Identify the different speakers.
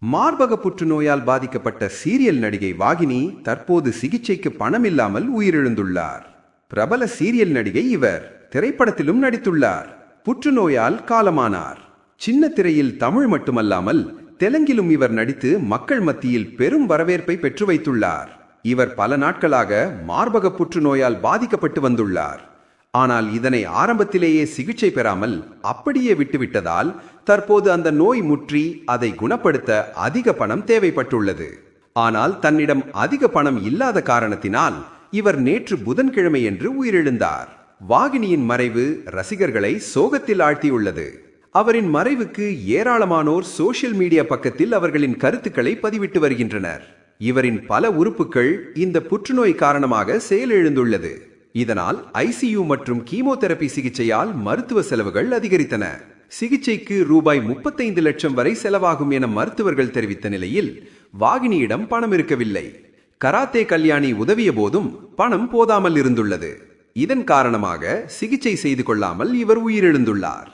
Speaker 1: மார்பக புற்றுநோயால் பாதிக்கப்பட்ட சீரியல் நடிகை வாகினி தற்போது சிகிச்சைக்கு பணமில்லாமல் உயிரிழந்துள்ளார். பிரபல சீரியல் நடிகை இவர். திரைப்படத்திலும் நடித்துள்ளார். புற்றுநோயால் காலமானார். சின்ன திரையில் தமிழ் மட்டுமல்லாமல் தெலுங்கிலும் இவர் நடித்து மக்கள் மத்தியில் பெரும் வரவேற்பை பெற்று வைத்துள்ளார். இவர் பல நாட்களாக மார்பக புற்றுநோயால் பாதிக்கப்பட்டு வந்துள்ளார். ஆனால் இதனை ஆரம்பத்திலேயே சிகிச்சை பெறாமல் அப்படியே விட்டுவிட்டதால் தற்போது அந்த நோய் முற்றி அதை குணப்படுத்த அதிக பணம் தேவைப்பட்டுள்ளது. ஆனால் தன்னிடம் அதிக பணம் இல்லாத காரணத்தினால் இவர் நேற்று புதன்கிழமையன்று உயிரிழந்தார். வாகினியின் மறைவு ரசிகர்களை சோகத்தில் ஆழ்த்தியுள்ளது. அவரின் மறைவுக்கு ஏராளமானோர் சோசியல் மீடியா பக்கத்தில் அவர்களின் கருத்துக்களை பதிவிட்டு வருகின்றனர். இவரின் பல உறுப்புகள் இந்த புற்றுநோய் காரணமாக செயலிழந்துள்ளது. இதனால் ஐசியு மற்றும் கீமோதெரபி சிகிச்சையால் மருத்துவ செலவுகள் அதிகரித்தன. சிகிச்சைக்கு ரூபாய் 35 லட்சம் வரை செலவாகும் என மருத்துவர்கள் தெரிவித்த நிலையில் வாகினியிடம் பணம் இருக்கவில்லை. கராத்தே கல்யாணி உதவிய போதும் பணம் போதாமல் இருந்துள்ளது. இதன் காரணமாக சிகிச்சை செய்து கொள்ளாமல் இவர் உயிரிழந்துள்ளார்.